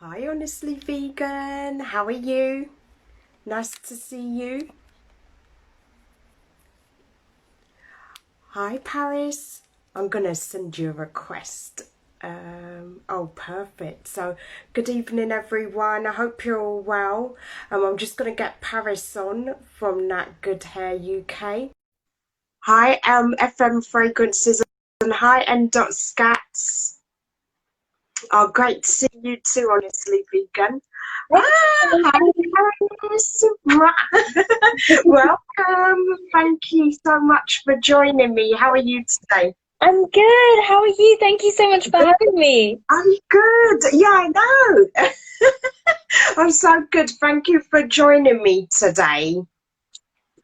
Hi, Honestly Vegan. How are you? Nice to see you. Hi, Paris. I'm gonna send you a request. Oh, perfect. So, good evening, everyone. I hope you're all well. I'm just gonna get Paris on from That Good Hair UK. Hi, FM Fragrances, and hi, Scats. Oh, great to see you too, Honestly Vegan. Ah, hi, Paris. Welcome. Thank you so much for joining me. How are you today? I'm good. How are you? Thank you so much for Good. having me. I'm good. Yeah, I know. I'm so good. Thank you for joining me today.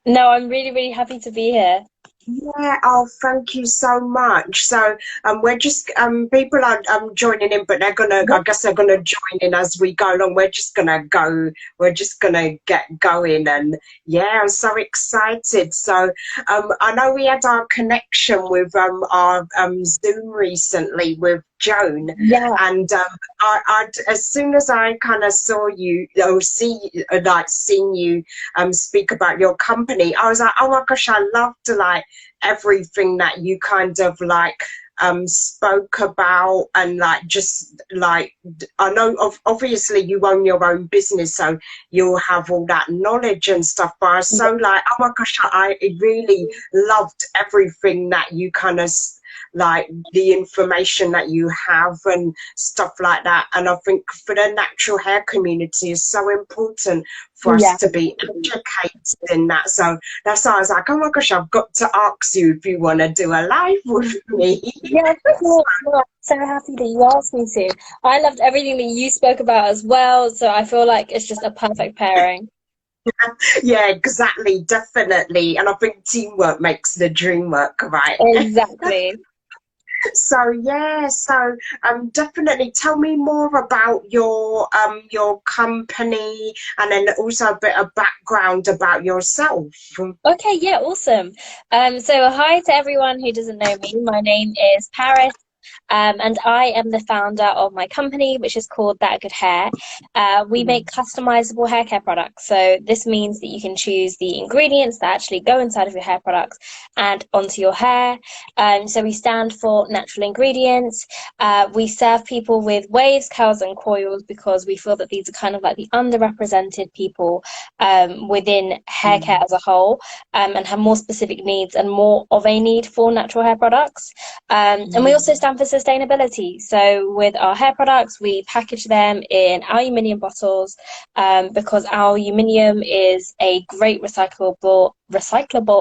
No, I'm really, really happy to be here. Yeah, oh, thank you so much. So, we're just people are joining in, but I guess they're gonna join in as we go along. We're just gonna get going, and yeah, I'm so excited. So, I know we had our connection with our Zoom recently with Joan, Yeah. and as soon as I kind of saw you or seen you speak about your company, I was like, oh my gosh, I love to everything that you kind of spoke about, and just I know obviously you own your own business, so you'll have all that knowledge and stuff, but I was so oh my gosh, I really loved everything that you kind of the information that you have and stuff like that. And I think for the natural hair community is so important for us Yeah. to be educated in that. So that's why I was like, oh my gosh, I've got to ask you if you want to do a live with me. Yeah, of course. No, I'm so happy that you asked me to. I loved everything that you spoke about as well, so I feel like it's just a perfect pairing. Yeah, exactly, definitely. And I think teamwork makes the dream work, right? Exactly. So yeah, so definitely tell me more about your company, and then also a bit of background about yourself. Okay, yeah, awesome. So hi to everyone who doesn't know me. My name is Paris. And I am the founder of my company, which is called That Good Hair. We make customizable hair care products. So this means that you can choose the ingredients that actually go inside of your hair products and onto your hair. So we stand for natural ingredients. We serve people with waves, curls, and coils because we feel that these are kind of like the underrepresented people within hair care as a whole, and have more specific needs and more of a need for natural hair products. And we also stand for sustainability. So with our hair products, we package them in aluminium bottles, because aluminium is a great recyclable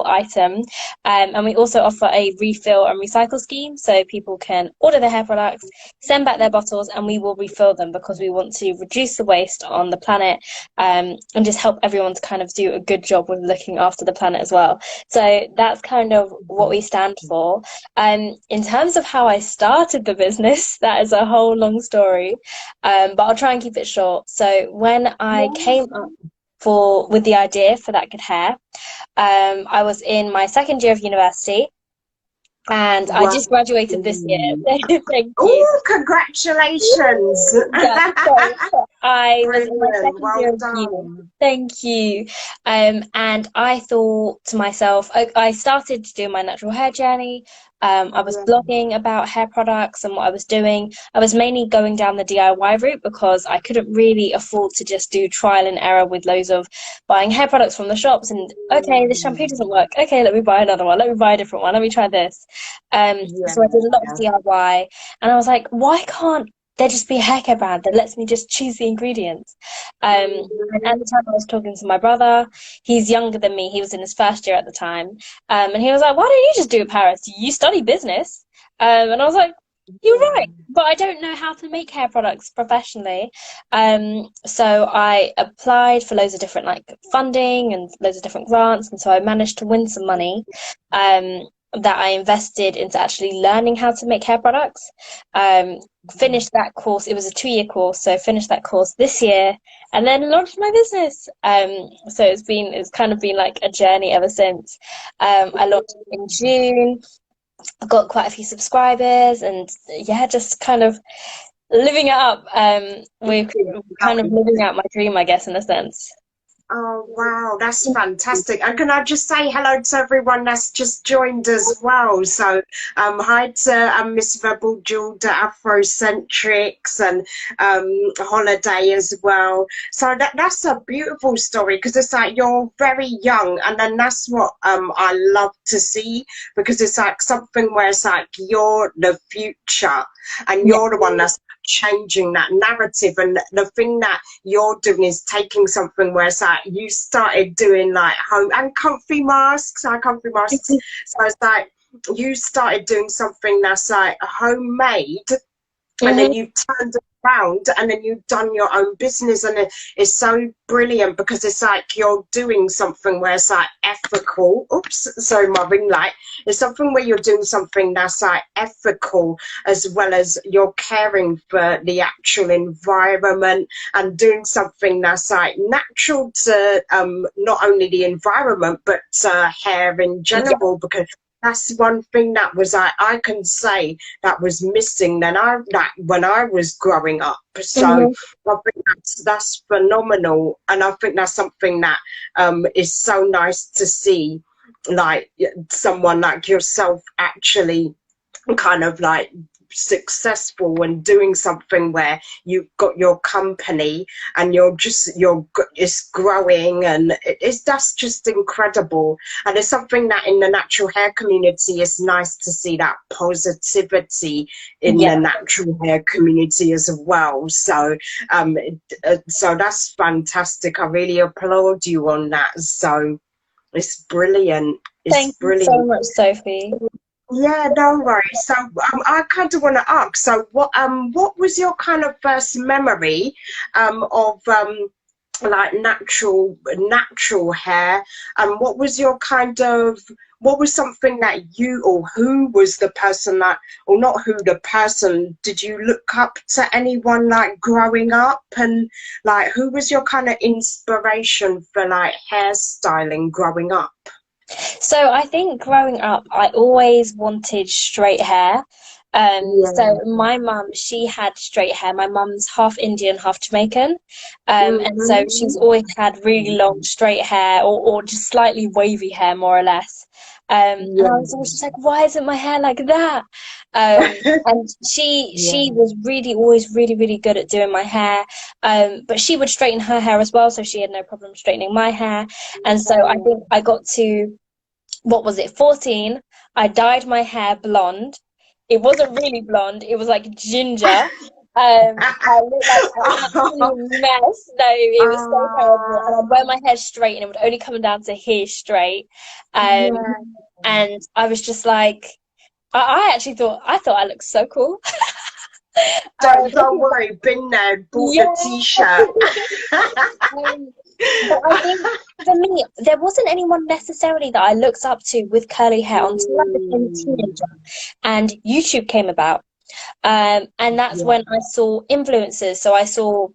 item. And we also offer a refill and recycle scheme, so people can order their hair products, send back their bottles, and we will refill them because we want to reduce the waste on the planet, and just help everyone to kind of do a good job with looking after the planet as well. So that's kind of what we stand for. In terms of how I started the business, that is a whole long story, but I'll try and keep it short. So when I came up with the idea for That Good Hair, I was in my second year of university, and I Wow. just graduated this year. So thank you. Oh, congratulations. Yeah, so I was in my Brilliant. second year Well of uni. done. Thank you. And I thought to myself, I started to do my natural hair journey. I was Yeah. blogging about hair products and what I was doing. I was mainly going down the DIY route because I couldn't really afford to just do trial and error with loads of buying hair products from the shops and okay, this shampoo doesn't work. Okay, let me buy another one. Let me buy a different one. Let me try this. Yeah. So I did a lot of DIY, and I was like, why can't there just be a hair care brand that lets me just choose the ingredients? And at the time, I was talking to my brother. He's younger than me. He was in his first year at the time. And he was like, why don't you just do it, Paris? You study business. And I was like, you're right, but I don't know how to make hair products professionally. So I applied for loads of different like funding and loads of different grants, and so I managed to win some money. That I invested into actually learning how to make hair products. Um, Finished that course. It was a 2-year course, so finished that course this year, and then launched my business. So it's kind of been like a journey ever since. I launched in June. I got quite a few subscribers, and yeah, just kind of living it up. We're kind of living out my dream, I guess, in a sense. Oh, wow, that's fantastic. And can I just say hello to everyone that's just joined as well? So, hi to Miss Verbal Jewel, the Afrocentrics, and Holiday as well. So that's a beautiful story because it's like you're very young, and then that's what I love to see, because it's like something where it's like you're the future and you're the one that's changing that narrative. And the thing that you're doing is taking something where it's like you started doing like home and comfy masks, so it's like you started doing something that's like homemade, and then you turned around and then you've done your own business, and it's so brilliant because it's like you're doing something where it's like ethical. Oops, sorry, my ring light. It's something where you're doing something that's like ethical, as well as you're caring for the actual environment and doing something that's like natural to not only the environment but hair in general, because that's one thing that was I can say that was missing when I was growing up. So I think that's phenomenal, and I think that's something that is so nice to see, like someone like yourself actually kind of like successful and doing something where you've got your company and it's growing, and that's just incredible. And it's something that in the natural hair community is nice to see, that positivity in the natural hair community as well. So so that's fantastic. I really applaud you on that. So it's brilliant. Thank you so much, Sophie. Yeah, no worries. So I kind of want to ask, so what was your kind of first memory of like natural hair, and what was your kind of, what was something that you, or who was the person that, or not who, the person, did you look up to anyone like growing up, and like who was your kind of inspiration for like hairstyling growing up? So I think growing up, I always wanted straight hair. So my mum, she had straight hair. My mum's half Indian, half Jamaican. And so she's always had really long straight hair, or just slightly wavy hair, more or less. And I was always just like, why isn't my hair like that? And she was always really good at doing my hair. But she would straighten her hair as well, so she had no problem straightening my hair. And so I think I got to, what was it, 14, I dyed my hair blonde. It wasn't really blonde, it was like ginger. I looked like an absolute mess. No, it was so terrible. And I'd wear my hair straight and it would only come down to here straight. And I was just like, I actually thought I looked so cool. Don't worry, been there, bought the t-shirt. But I think for me, there wasn't anyone necessarily that I looked up to with curly hair until I became a teenager and YouTube came about. And that's when I saw influencers. So I saw,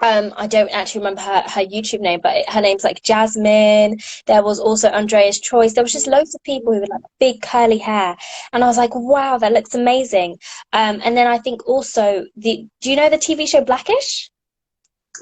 I don't actually remember her YouTube name, but her name's like Jasmine. There was also Andrea's Choice. There was just loads of people who had like big curly hair. And I was like, wow, that looks amazing. And then I think also, do you know the TV show Blackish?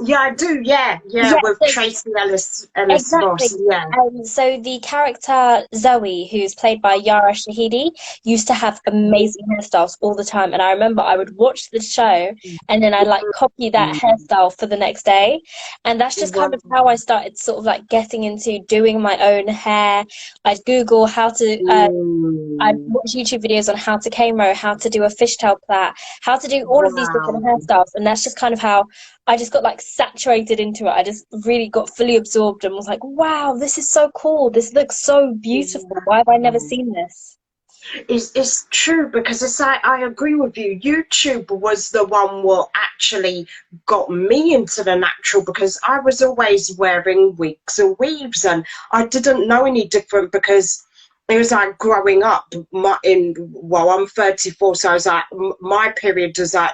Yeah, I do. Yeah, with Tracy Ellis Exactly. Ross. So the character Zoe, who's played by Yara Shahidi, used to have amazing hairstyles all the time. And I remember I would watch the show and then I'd like copy that hairstyle for the next day. And that's just kind of how I started sort of like getting into doing my own hair. I'd Google how to, I'd watch YouTube videos on how to K-Mo, how to do a fishtail plait, how to do all of these different hairstyles. And that's just kind of how I just got like saturated into it. I just really got fully absorbed and was like, wow, this is so cool. This looks so beautiful. Why have I never seen this? It's true, because it's like, I agree with you. YouTube was the one what actually got me into the natural, because I was always wearing wigs or weaves and I didn't know any different, because it was like growing up I'm 34, so I was like, my period was like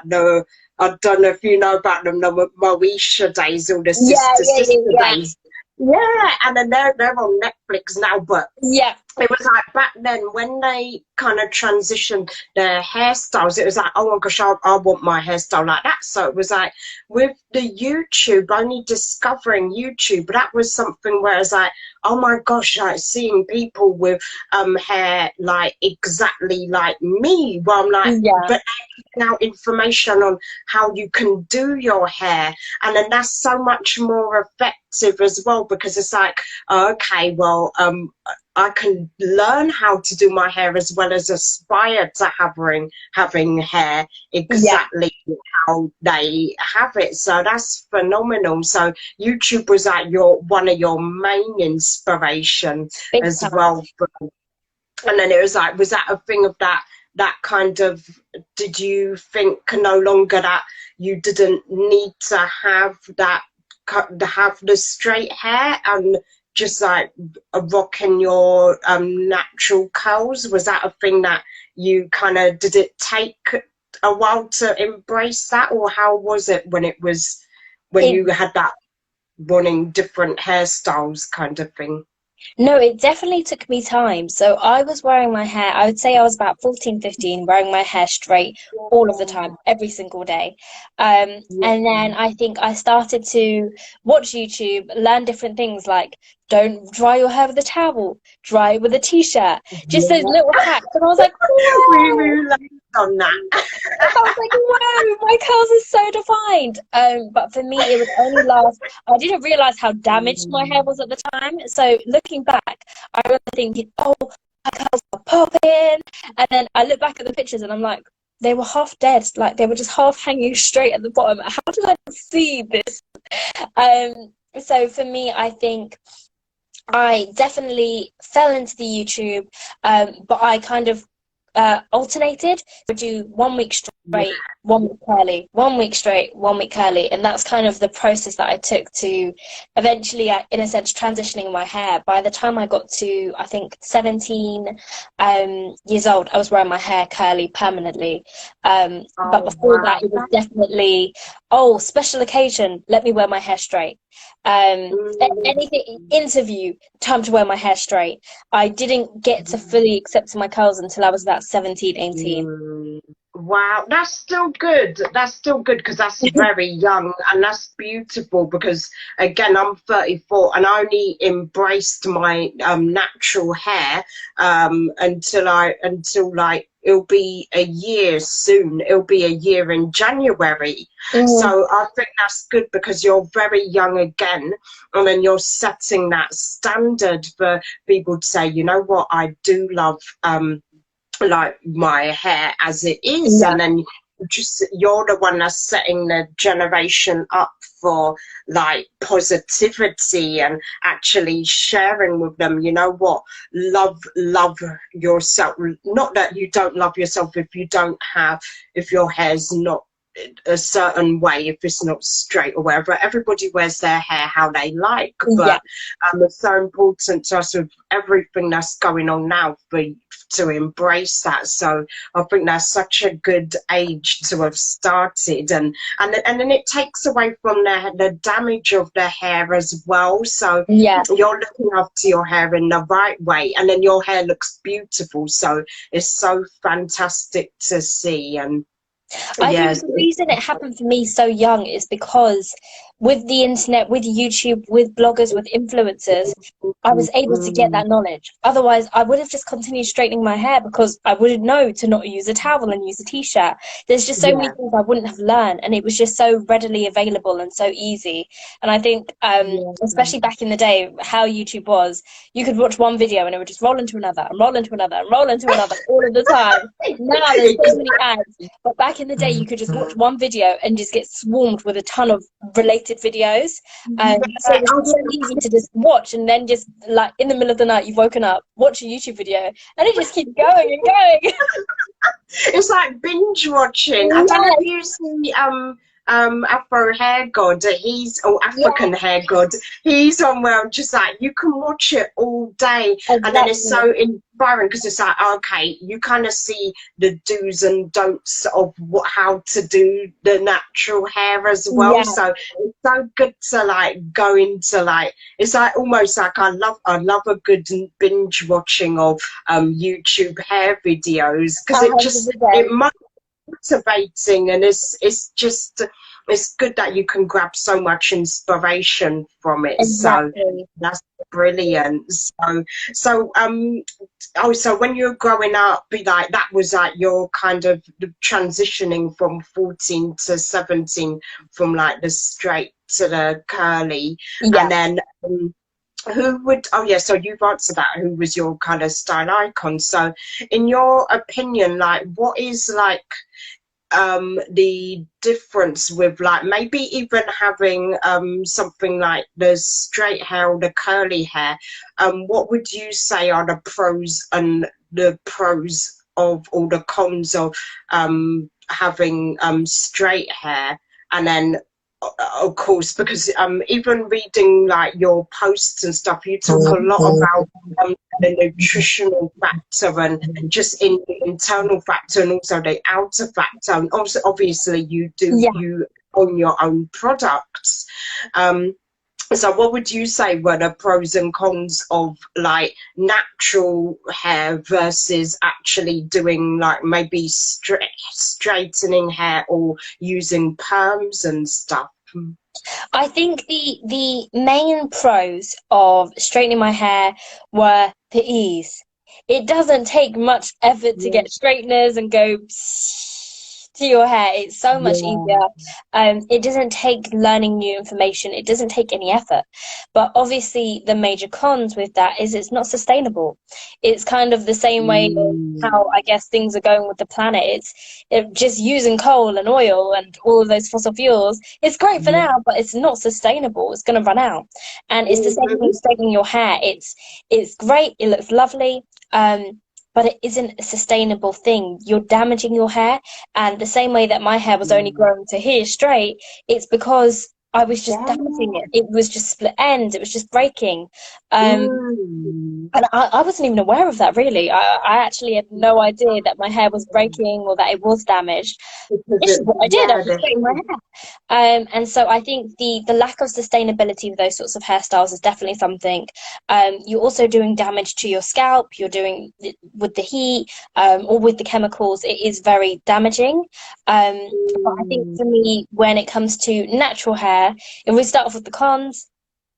I don't know if you know about them, the Moesha days or the sister days. Yeah, and then they're on Netflix now, but Yeah. it was like back then when they kind of transitioned their hairstyles, it was like, oh my gosh, I want my hairstyle like that. So it was like with the YouTube, only discovering YouTube, that was something where it's like, oh my gosh, like seeing people with hair like exactly like me. Well, I'm like, Yeah. but now information on how you can do your hair, and then that's so much more effective as well, because it's like, okay, well, I can learn how to do my hair as well as aspire to having hair Yeah. exactly how they have it. So that's phenomenal. So YouTube was like one of your main inspiration Big as time. well. And then it was like, was that a thing of that kind of, did you think no longer that you didn't need to have that, to have the straight hair and just like rocking your natural curls? Was that a thing that you kind of, did it take a while to embrace that, or how was it when when It you had that wanting different hairstyles kind of thing? No, it definitely took me time. So I was wearing my hair, I would say I was about 14, 15, wearing my hair straight all of the time, every single day. And then I think I started to watch YouTube, learn different things like don't dry your hair with a towel, dry it with a t-shirt, just those little hacks. And I was like, We wow. relaxed on that. I was like, whoa, my curls are so defined. But for me, it would only last. I didn't realize how damaged my hair was at the time. So looking back, I remember thinking, oh, my curls are popping. And then I look back at the pictures and I'm like, they were half dead. Like they were just half hanging straight at the bottom. How did I not see this? So for me, I think I definitely fell into the YouTube, but I kind of alternated. Would do 1 week Yeah. straight, 1 week curly, 1 week straight, 1 week curly, and that's kind of the process that I took to eventually, in a sense, transitioning my hair. By the time I got to, I think, 17 years old, I was wearing my hair curly permanently. But Oh before wow. that, it was definitely, oh, special occasion, let me wear my hair straight. Anything, interview, time to wear my hair straight. I didn't get to fully accept my curls until I was about 17, 18. Mm. Wow, that's still good. That's still good because that's very young and that's beautiful because again, I'm 34 and I only embraced my natural hair until like it'll be a year soon. It'll be a year in January. Mm, So I think that's good because you're very young again, and then you're setting that standard for people to say, you know what, I do love like my hair as it is, yeah, and then just you're the one that's setting the generation up for like positivity and actually sharing with them, you know what, love yourself. Not that you don't love yourself if you don't have, if your hair's not a certain way, if it's not straight or whatever. Everybody wears their hair how they like, yeah. but it's so important to us with everything that's going on now for to embrace that. So I think that's such a good age to have started, and then it takes away from the damage of the hair as well. So Yeah. you're looking after your hair in the right way, and then your hair looks beautiful. So it's so fantastic to see. And I yes. think the reason it happened for me so young is because with the internet, with YouTube, with bloggers, with influencers, I was able to get that knowledge. Otherwise, I would have just continued straightening my hair because I wouldn't know to not use a towel and use a t-shirt. There's just so many Yeah. things I wouldn't have learned, and it was just so readily available and so easy. And I think, especially back in the day, how YouTube was, you could watch one video and it would just roll into another and roll into another and roll into another all of the time. Now there's so many ads, but back in the day, you could just watch one video and just get swarmed with a ton of related videos. So it was just so easy to just watch, and then just like in the middle of the night, you've woken up, watch a YouTube video, and it just keeps going and going. It's like binge watching. I don't know if you see Afro hair god. He's African Yeah, hair god. He's on where I'm just like you can watch it all day, and then it's exactly. so inspiring because it's like okay, you kind of see the do's and don'ts of how to do the natural hair as well. Yeah, So it's so good to like go into like it's like almost like I love a good binge watching of YouTube hair videos because it just it 100%. motivating and it's just it's good that you can grab so much inspiration from it, so Exactly. that's brilliant. So when you were growing up, be like that was like your kind of transitioning from 14 to 17, from like the straight to the curly, Yeah. and then who would oh yeah, so you've answered that, who was your kind of style icon? So in your opinion, like what is like the difference with like maybe even having something like the straight hair or the curly hair, what would you say are the pros and the pros of or the cons of having straight hair? And then of course, because even reading like your posts and stuff, you talk a lot about the nutritional factor and just in the internal factor and also the outer factor. And also, obviously, Yeah. you own your own products. Um, so what would you say were the pros and cons of like natural hair versus actually doing like maybe straightening hair or using perms and stuff? I think the main pros of straightening my hair were the ease. It doesn't take much effort to Yeah, get straighteners and go to your hair. It's so much easier. yeah. It doesn't take learning new information. It doesn't take any effort. But obviously, the major cons with that is it's not sustainable. It's kind of the same way of how Mm, I guess things are going with the planet. Just using coal and oil and all of those fossil fuels. It's great for yeah. now, but it's not sustainable. It's going to run out. And it's the same thing Mhm. with straightening your hair. It's great. It looks lovely. But it isn't a sustainable thing. You're damaging your hair. And the same way that my hair was only Yeah. growing to here straight, it's because I was just Yeah. damaging it. It was just split ends. It was just breaking. Um, Mm. and I wasn't even aware of that, really. I actually had no idea that my hair was breaking or that it was damaged. Because It's just what I did. I yeah, just straightened my hair. And so I think the lack of sustainability with those sorts of hairstyles is definitely something. You're also doing damage to your scalp. You're doing with the heat, or with the chemicals. It is very damaging. But I think mm, for me, when it comes to natural hair, if we start off with the cons,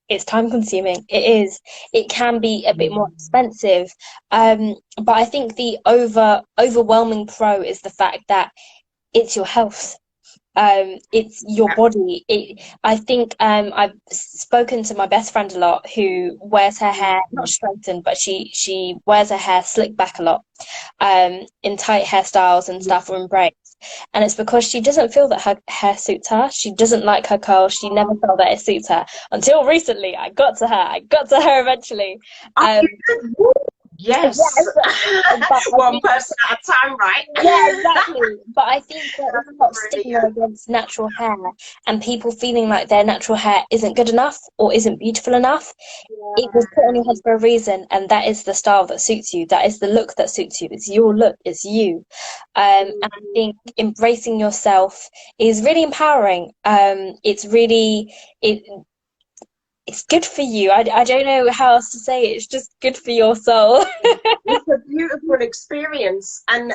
it's time consuming. It is. It can be a bit more expensive. But I think the overwhelming pro is the fact that it's your health. It's your yeah. body. I think I've spoken to my best friend a lot who wears her hair not straightened, but she wears her hair slicked back a lot, in tight hairstyles and stuff or in braids. And it's because she doesn't feel that her hair suits her. She doesn't like her curls. She never felt that it suits her until recently. I got to her. I got to her eventually. Oh, Um, you could. Yes. yes, but I One think. person at a time, right? Yeah, exactly. But I think there is a lot of stigma Brilliant. against natural hair and people feeling like their natural hair isn't good enough or isn't beautiful enough. It was put on your head for a reason, and that is the style that suits you. That is the look that suits you. It's your look, it's you. And I think embracing yourself is really empowering. It's really it it's good for you. I don't know how else to say it. It's just good for your soul. It's a beautiful experience, and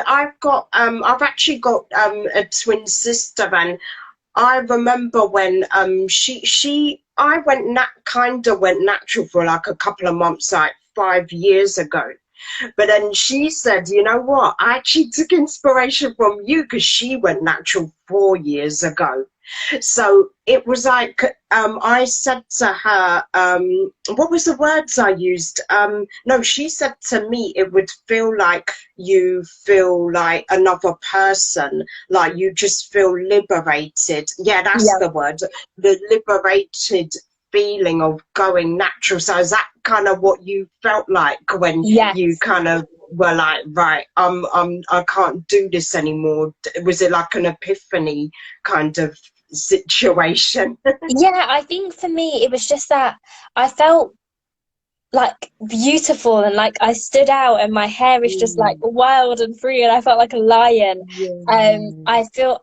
I've actually got a twin sister, and I remember when she I went kind of went natural for like a couple of months, like 5 years ago. But then she said, you know what? I actually took inspiration from you because she went natural 4 years ago. So it was like I said to her, what was the words I used? No, she said to me it would feel like you feel like another person, like you just feel liberated. Yeah, that's Yeah. the word. The liberated feeling of going natural. So is that kind of what you felt like when you Yes. kind of were like, right, I can't do this anymore? Was it like an epiphany kind of situation? Yeah, I think for me, it was just that I felt like beautiful and like I stood out and my hair is just like Mm, wild and free and I felt like a lion. yeah.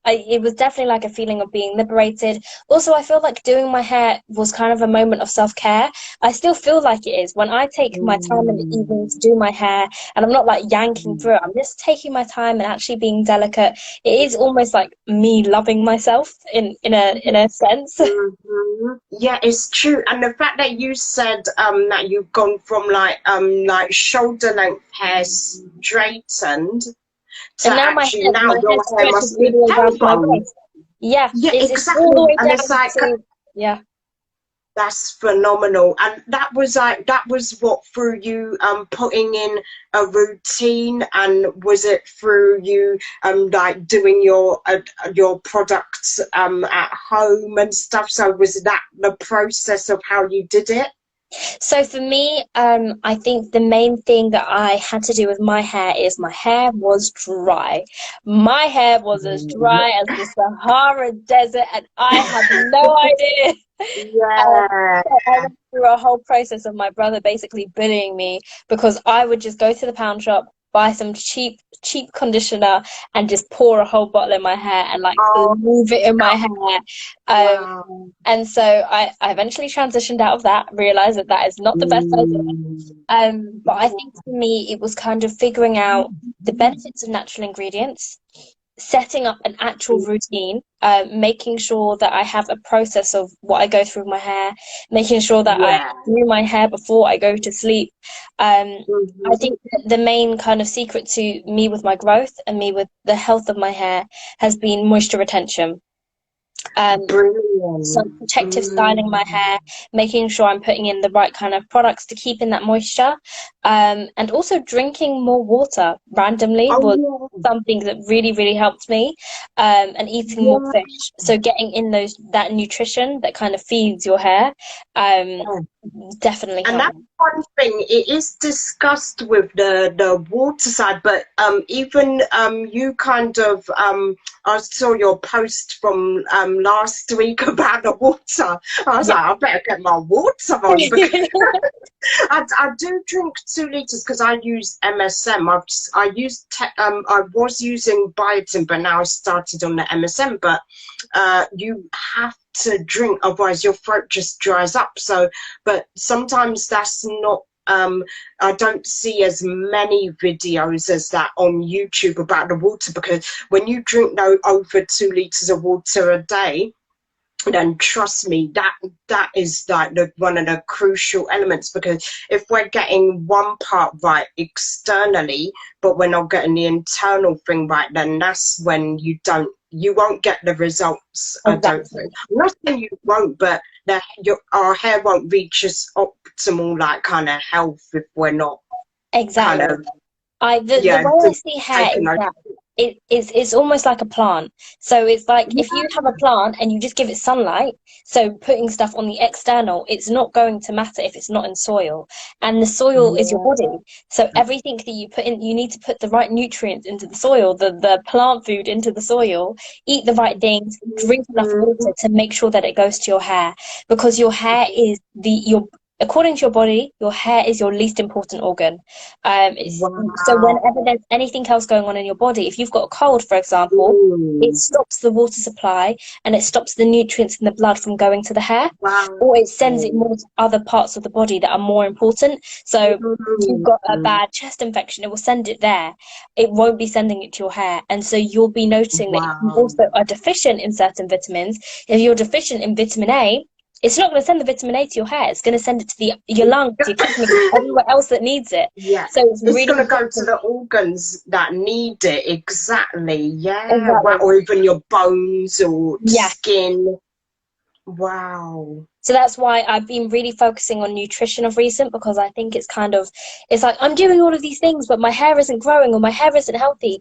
It was definitely like a feeling of being liberated. Also, I feel like doing my hair was kind of a moment of self-care. I still feel like it is when I take my time in the evening to Mm, do my hair and I'm not like yanking mm, through it. I'm just taking my time and actually being delicate. It is almost like me loving myself in a sense. yeah, it's true. And the fact that you said that you've gone from like shoulder length hair straightened to And now actually now my head your hair stretches must all be the way down to my tailbone. waist. Yeah, Yeah, it's all the exactly. way And it's down like to, yeah. that's phenomenal. And that was what through you putting in a routine, and was it through you like doing your products at home and stuff? So was that the process of how you did it? So for me, I think the main thing that I had to do with my hair is my hair was dry. My hair was as Mm, dry as the Sahara Desert, and I had no idea. yeah. So I went through a whole process of my brother basically bullying me because I would just go to the pound shop, buy some cheap conditioner, and just pour a whole bottle in my hair and like Oh, leave it in my hair. Um, wow. and so I eventually transitioned out of that, realized that that is not the best idea. Mm, But I think for me, it was kind of figuring out the benefits of natural ingredients, setting up an actual routine, making sure that I have a process of what I go through with my hair, making sure that I yeah. do my hair before I go to sleep. I Mhm. think that the main kind of secret to me with my growth and me with the health of my hair has been moisture retention. Um, so Brilliant. protective styling my Mm, hair, making sure I'm putting in the right kind of products to keep in that moisture, and also drinking more water randomly was oh something that really, really helped me, and eating more yeah, fish. So getting in that nutrition that kind of feeds your hair, um, yeah. definitely And helped that's me. one thing. It is discussed with the water side, but even you kind of I saw your post from last week about the water. I was Yeah. like, I better get my water on because I do drink 2 liters because I use MSM. I was using biotin, but now I started on the MSM. But you have to drink, otherwise your throat just dries up. So, but sometimes that's not. I don't see as many videos as that on YouTube about the water, because when you drink no over 2 liters of water a day, then trust me, that is like one of the crucial elements, because if we're getting one part right externally but we're not getting the internal thing right, then that's when you won't get the results. I don't Exactly. think. I'm not saying you won't, but our hair won't reach its optimal like kind of health if we're not kind Exactly. of, The yeah, way I see hair taking is those. that it's almost like a plant. So it's like if you have a plant and you just give it sunlight, so putting stuff on the external, it's not going to matter if it's not in soil. And the soil is your Yeah, body. So everything that you put in, you need to put the right nutrients into the soil, the plant food into the soil, eat the right things, drink enough water to make sure that it goes to your hair. Because your hair is your according to your body, your hair is your least important organ. So whenever wow. there's anything else going on in your body, if you've got a cold, for example, it Mm, stops the water supply and it stops the nutrients in the blood from going to the hair, wow. or it sends it more to other parts of the body that are more important. So if you've got a Mm, bad chest infection, it will send it there. It won't be sending it to your hair. And so you'll be noticing that if you wow. also are deficient in certain vitamins, if you're deficient in vitamin A, it's not going to send the vitamin A to your hair. It's going to send it to your lungs, your kidneys, everywhere else that needs it. Yeah, So it's it's really going to go to important. the organs that need it. Exactly. Yeah. Wow. Exactly. Or even your bones or Yeah. skin. Wow. So that's why I've been really focusing on nutrition of recent, because I think it's like I'm doing all of these things, but my hair isn't growing or my hair isn't healthy.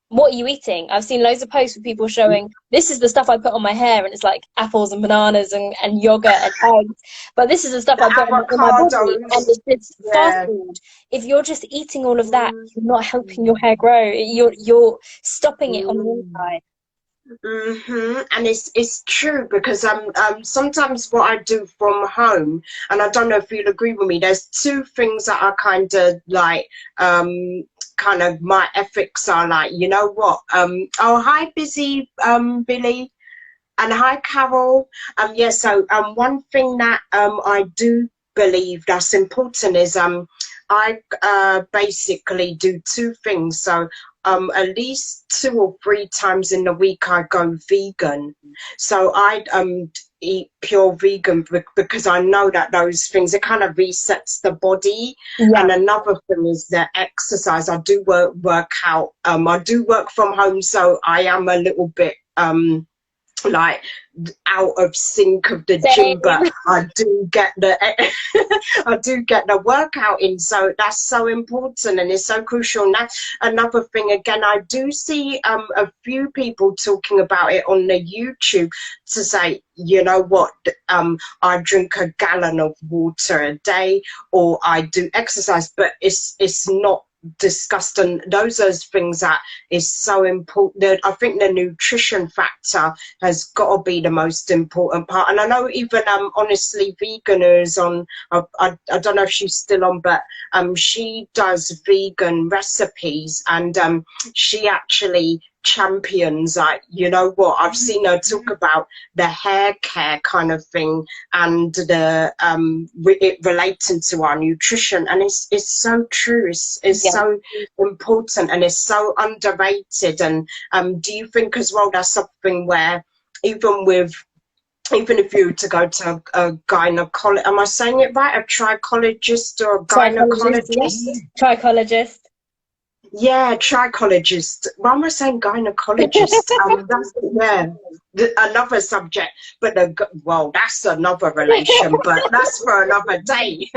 what are you eating? I've seen loads of posts with people showing this is the stuff I put on my hair, and it's like apples and bananas and yogurt and eggs. But this is the stuff The I put on my body, and avocados. it's fast Yeah. food. If you're just eating all of that, Mm, you're not helping your hair grow. You're stopping it on the mm. inside. And it's true because sometimes what I do from home, and I don't know if you'll agree with me, there's two things that are kind of like kind of my ethics are like, you know what? Oh, hi busy Billy, and hi Carol. Yeah, so one thing that I do believe that's important is I basically do two things. So at least 2 or 3 times in the week I go vegan. So I eat pure vegan because I know that those things, it kind of resets the body. Yeah. And another thing is the exercise. I do work out. I do work from home, so I am a little bit like out of sync of the gym, Same. but I do get the I do get the workout in, so that's so important and it's so crucial. And that's another thing, again, I do see a few people talking about it on the YouTube to say, you know what, I drink a gallon of water a day or I do exercise, but it's not discussed, and those are things that is so important. I think the nutrition factor has got to be the most important part. And I know even honestly vegan is on, I don't know if she's still on, but she does vegan recipes, and she actually champions, like, you know what, I've seen her talk about the hair care kind of thing and the it relating to our nutrition, and it's so true. It's Yeah. so important and it's so underrated. And do you think as well that's something where even if you were to go to a gynecologist, am I saying it right, a trichologist or a Psychologist, yeah. gynecologist? Trichologist. Yeah, trichologist. Why am I saying gynecologist? That's, yeah, another subject. But well, that's another relation. But that's for another day.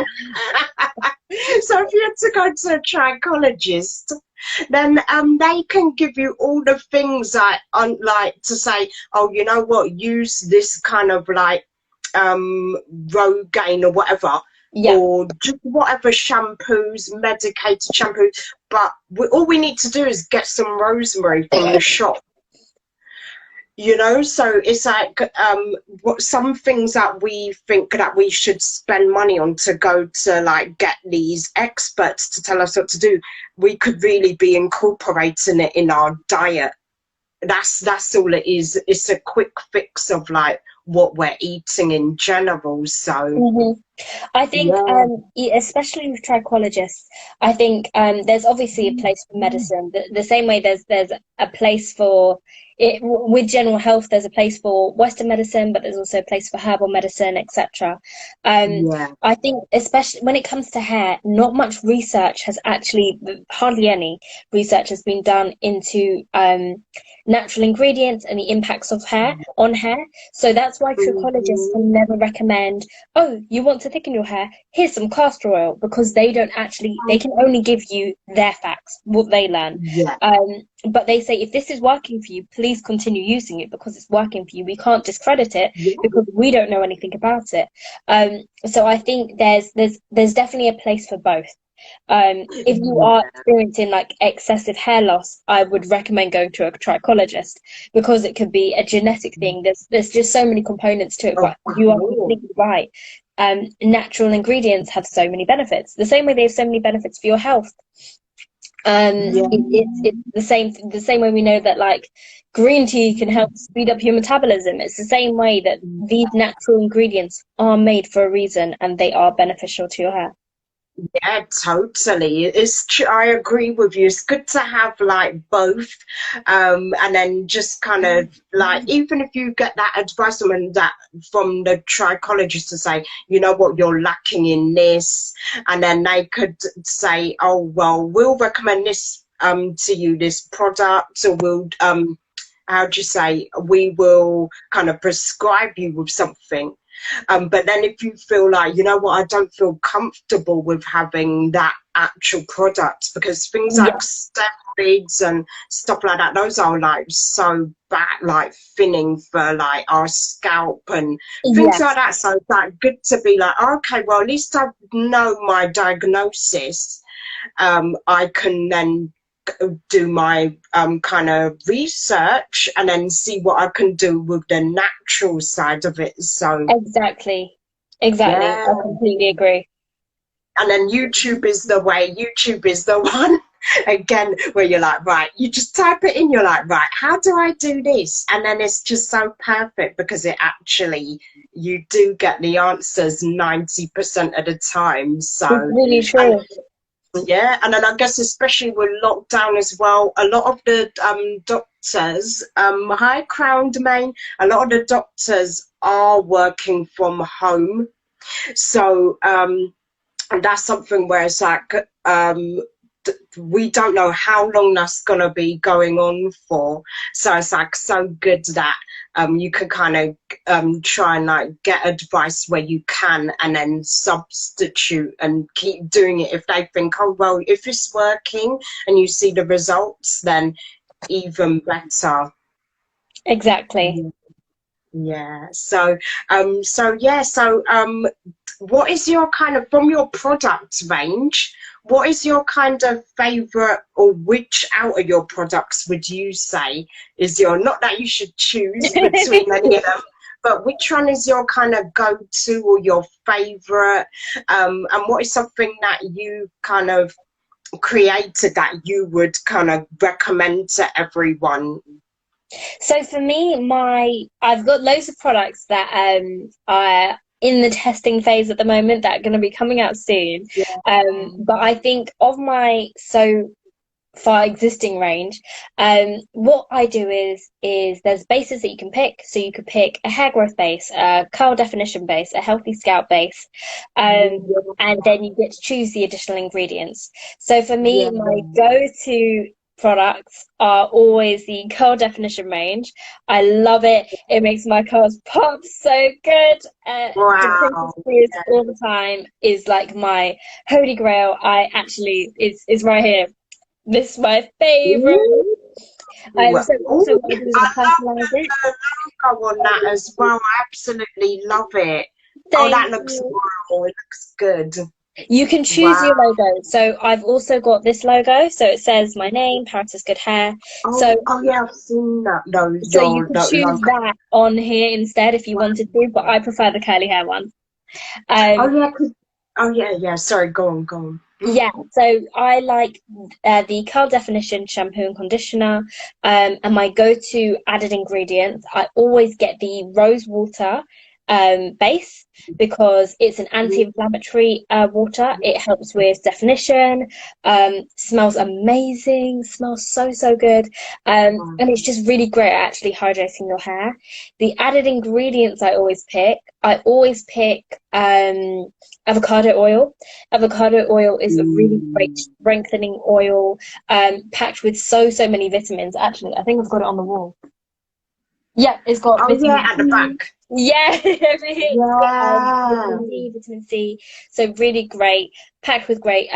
So if you had to go to a trichologist, then they can give you all the things like like to say, oh, you know what, use this kind of like Rogaine or whatever, Yeah. or just whatever shampoos, medicated shampoos. But all we need to do is get some rosemary from the shop. You know, so it's like what some things that we think that we should spend money on to go to like get these experts to tell us what to do, we could really be incorporating it in our diet. That's all it is. It's a quick fix of like what we're eating in general. So I think, yeah. especially with trichologists, I think there's obviously a place for medicine. The same way there's a place for it with general health. There's a place for Western medicine, but there's also a place for herbal medicine, etc. Yeah. I think, especially when it comes to hair, not much research has actually, hardly any research has been done into natural ingredients and the impacts of hair on hair. So that's why trichologists will Mhm. never recommend, oh, you want to thicken your hair, here's some castor oil, because they don't actually, they can only give you their facts, what they learn. Yeah. But they say, if this is working for you, please continue using it because it's working for you. We can't discredit it Yeah. because we don't know anything about it. So I think there's definitely a place for both. If you are experiencing like excessive hair loss, I would recommend going to a trichologist because it could be a genetic thing. There's just so many components to it, Of but you are course. completely right. Natural ingredients have so many benefits. The same way they have so many benefits for your health. Yeah. It's the same way we know that like green tea can help speed up your metabolism. It's the same way that these natural ingredients are made for a reason and they are beneficial to your hair. Yeah, totally. It's I agree with you. It's good to have like both, and then just kind of like, even if you get that advice from the trichologist to say, you know what, you're lacking in this, and then they could say, oh well, we'll recommend this to you, this product, or we'll how do you say, we will kind of prescribe you with something. But then if you feel like, you know what, I don't feel comfortable with having that actual product, because things Yeah. like step rapids and stuff like that. Those are like so bad, like thinning for like our scalp and things like Yes, that. So it's like good to be like, okay, well, at least I know my diagnosis. I can then do my kind of research and then see what I can do with the natural side of it. So exactly. Exactly. yeah. I completely agree. And then YouTube is the way. YouTube is the one again where you're like, right, you just type it in, you're like, right, how do I do this? And then it's just so perfect because it actually, you do get the answers 90% of the time. It's So, really and true. yeah, and then I guess especially with lockdown as well, a lot of the doctors, hi Crowned Main, a lot of the doctors are working from home. So and that's something where it's like we don't know how long that's gonna be going on for. So it's like so good that you can kind of try and like get advice where you can and then substitute and keep doing it if they think, oh well, if it's working and you see the results, then even better. Exactly. Yeah. So what is your kind of, from your product range, what is your kind of favorite, or which out of your products would you say is your, not that you should choose between any of them, but which one is your kind of go-to or your favorite? And what is something that you kind of created that you would kind of recommend to everyone? So for me, I've got loads of products that are in the testing phase at the moment that are going to be coming out soon. Yeah. But I think of my so far existing range, what I do is there's bases that you can pick. So you could pick a hair growth base, a curl definition base, a healthy scalp base, and then you get to choose the additional ingredients. So for me, Yeah. my go-to products are always the curl definition range. I love it. It makes my curls pop so good. The Princess Wow. Frizz all the time is like my holy grail. I actually is right here. This is my favorite. Ooh. So also Ooh, what I do is I I love personalize it. the logo on that as well. I absolutely love it. Oh, Thank that looks you. wow. It looks good. You can choose Wow. your logo. So I've also got this logo. So it says my name, Paris Good Hair. So Oh yeah, I've seen that. No, so you your could the choose logo. that on here instead if you Wow. wanted to, but I prefer the curly hair one. Oh Um, yeah, oh yeah, yeah. Sorry, go on, go on. yeah, so I like the Curl Definition shampoo and conditioner. And my go-to added ingredients, I always get the rose water base because it's an anti-inflammatory water. It helps with definition, smells amazing, smells so, so good. And it's just really great at actually hydrating your hair. The added ingredients I always pick avocado oil. Avocado oil is a really great Mm. strengthening oil, packed with so, so many vitamins. Actually, I think I've got it on the wall. Yeah, it's got Oh yeah, vitamin at the D. back. Yeah, it's got Yeah. vitamin D, vitamin C. So really great, packed with great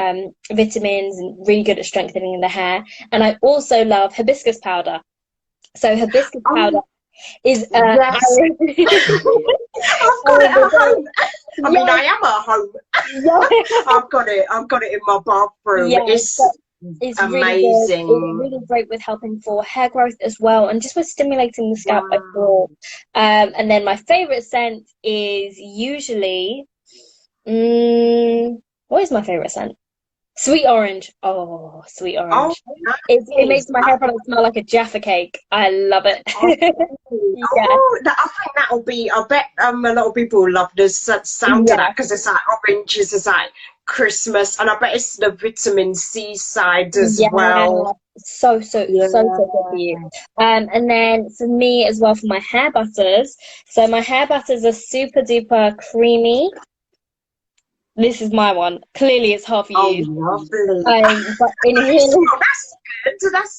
vitamins and really good at strengthening the hair. And I also love hibiscus powder. So hibiscus powder Oh is yes. I've got it at home. I mean, I yes, am at home. yes. I've got it. I've got it in my bathroom. Yeah, so It's it's really good. It's amazing. really great with helping for hair growth as well, and just with stimulating the scalp Wow. overall. And then my favorite scent is usually, what is my favorite scent? Sweet orange. Oh, sweet Oh, orange. It nice. makes my hair product smell like a Jaffa cake. I love it. Oh, Yeah, I think that'll be. I bet a lot of people will love the sound of that yeah, because it's like oranges, it's like Christmas, and I bet it's the vitamin C side as yeah. well. So, so, Yeah. so, so good for you. And then for me as well, for my hair butters. So my hair butters are super duper creamy. This is my one. Clearly, it's half Oh, used. lovely. But in Nice. here, Oh, that's good.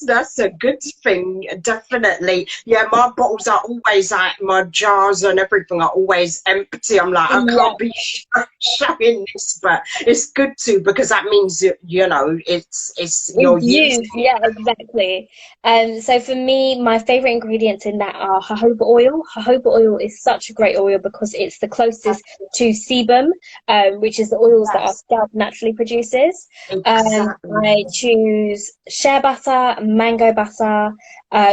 That's a good thing, definitely. Yeah, my bottles are always like my jars and everything are always empty. I'm like, I Yeah. can't be showing this, but it's good to because that means you know it's you're It's using used, yeah, exactly. So for me, my favorite ingredients in that are jojoba oil. Jojoba oil is such a great oil because it's the it. closest to sebum, which is the oils that our Yes, scalp naturally produces. I exactly. choose shea butter, mango butter,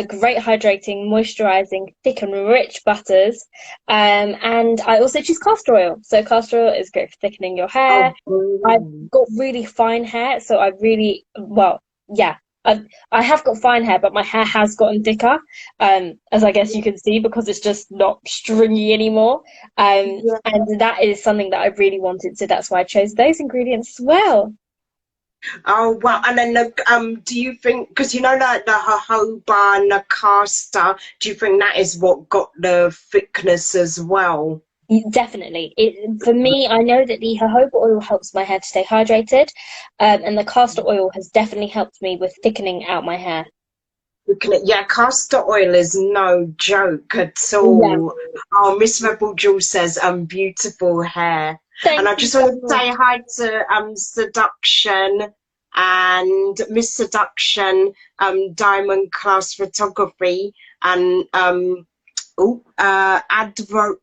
great hydrating, moisturizing, thick and rich butters. And I also choose castor oil. So castor oil is great for thickening your hair. Oh, I've brilliant. got really fine hair, so I really, well, yeah, I have got fine hair, but my hair has gotten thicker, as I guess you can see, because it's just not stringy anymore. Yeah. And that is something that I really wanted, so that's why I chose those ingredients as well. Oh wow! And then do you think because you know like the jojoba and the castor, do you think that is what got the thickness as well? Definitely. For me, I know that the jojoba oil helps my hair to stay hydrated, and the castor oil has definitely helped me with thickening out my hair. Yeah, castor oil is no joke at Yeah, all. Oh, Miss Rebel Jules says, beautiful hair. And thank I you just so want to much. say hi to Seduction and Miss Seduction, Diamond Class Photography, and Advert.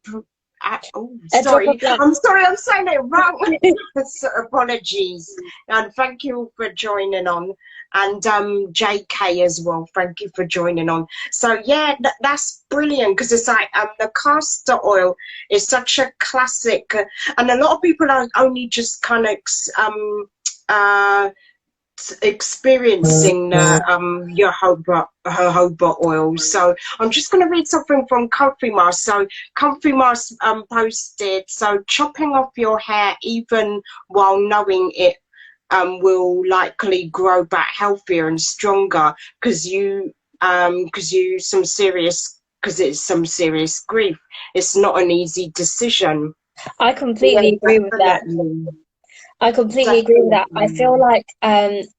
Oh, A drop of sorry. love. I'm saying it wrong. So apologies. And thank you for joining on. And JK as well. Thank you for joining on. So yeah, that's brilliant because it's like the castor oil is such a classic, and a lot of people are only just kind of uh experiencing jojoba oil. So I'm just going to read something from Comfy Mars. So Comfy Mars posted, so chopping off your hair even while knowing it will likely grow back healthier and stronger because it's some serious grief. It's not an easy decision. I Yeah, completely agree with that. definitely. I completely agree with that. I feel Definitely. like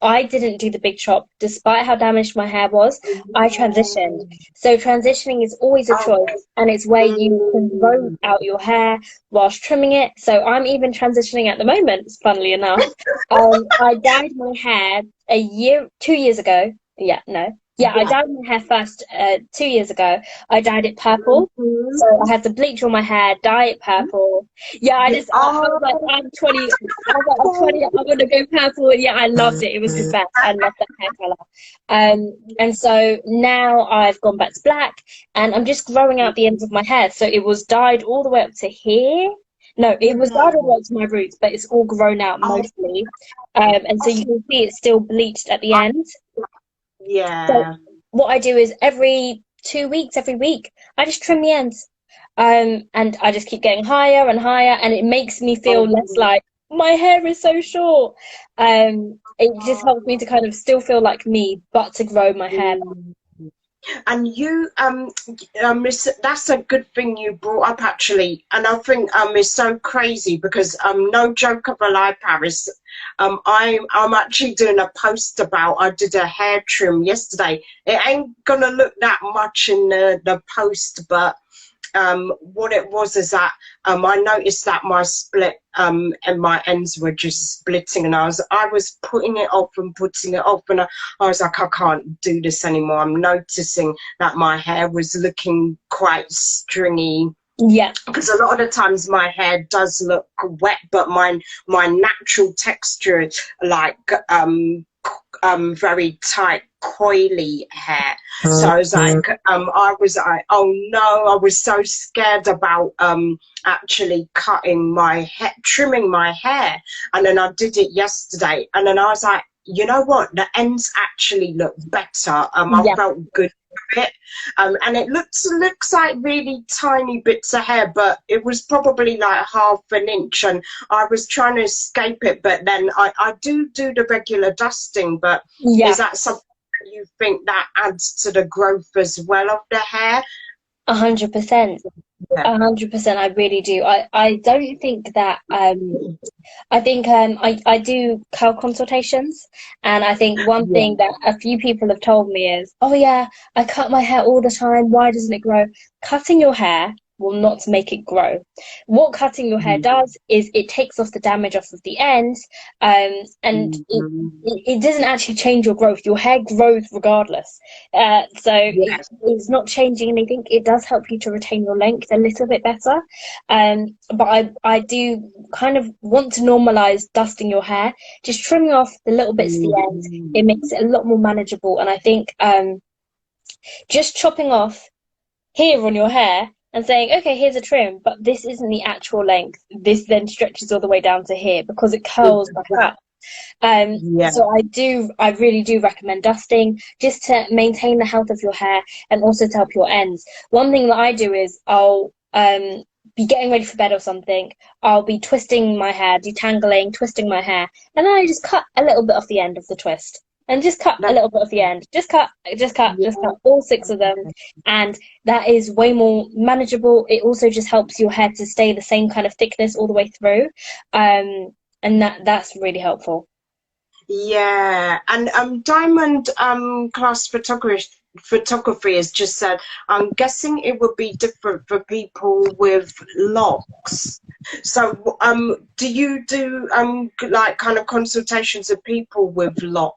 I didn't do the big chop, despite how damaged my hair was. I transitioned. Mm. So transitioning is always a Oh, choice, and it's where you can grow mm. out your hair whilst trimming it. So I'm even transitioning at the moment, funnily enough. I dyed my hair 2 years ago. Yeah, no. Yeah, I Yeah. dyed my hair first 2 years ago. I dyed it purple. Mhm. So I had to bleach all my hair, dye it purple. Yeah, I was like, Oh, I'm 20. I was like, I'm 20. I'm gonna go purple. And yeah, I loved it. It was the best. I loved that hair color. And so now I've gone back to black, and I'm just growing out the ends of my hair. So it was dyed all the way up to here. No, it was yeah. dyed all the way up to my roots, but it's all grown out Oh, mostly. And so you can see it's still bleached at the oh, end. So yeah. what I do is every 2 weeks, every week, I just trim the ends. And I just keep getting higher and higher, and it makes me feel less Oh, like my hair is so short. It just helps me to kind of still feel like me, but to grow my hair back. mm. And you, that's a good thing you brought up actually, and I think it's so crazy because no joke of a lie, Paris. I'm actually doing a post about I did a hair trim yesterday. It ain't gonna look that much in the post, but what it was is that I noticed that my split and my ends were just splitting, and I was putting it off and putting it off, and I was like, I can't do this anymore. I'm noticing that my hair was looking quite stringy Yeah, because a lot of the times my hair does look wet, but my natural texture, like very tight, coily hair. So I was like, oh no, I was so scared about actually cutting my hair, trimming my hair, and then I did it yesterday, and then I was like, you know what, the ends actually look better. I yeah. felt good with it. And it looks like really tiny bits of hair, but it was probably like half an inch, and I was trying to escape it, but then I do the regular dusting. But is Yeah, that something that you think that adds to the growth as well of the hair? 100%. Yeah. 100%, I really do. I don't think that I think I do curl consultations, and I think one Yeah. thing that a few people have told me is, oh yeah, I cut my hair all the time. Why doesn't it grow? Cutting your hair will not make it grow. What cutting your hair does is it takes off the damage off of the ends, and Mhm. it doesn't actually change your growth. Your hair grows regardless. So Yes. it's not changing anything. It does help you to retain your length a little bit better. But I do kind of want to normalize dusting your hair, just trimming off the little bits at the end. It Mhm. makes it a lot more manageable. And I think just chopping off here on your hair and saying, okay, here's a trim, but this isn't the actual length. This then stretches all the way down to here because it curls back Exactly. up. So Yeah. I really do recommend dusting just to maintain the health of your hair and also to help your ends. One thing that I do is I'll be getting ready for bed or something. I'll be twisting my hair, detangling, twisting my hair, and then I just cut a little bit off the end of the twist. And just cut a That's, little bit off the end. Just cut, just cut, yeah. just cut all six of them. And that is way more manageable. It also just helps your hair to stay the same kind of thickness all the way through. And that's really helpful. Yeah, and Diamond class photography has just said, I'm guessing it would be different for people with locks. So do you do like kind of consultations with people with locks?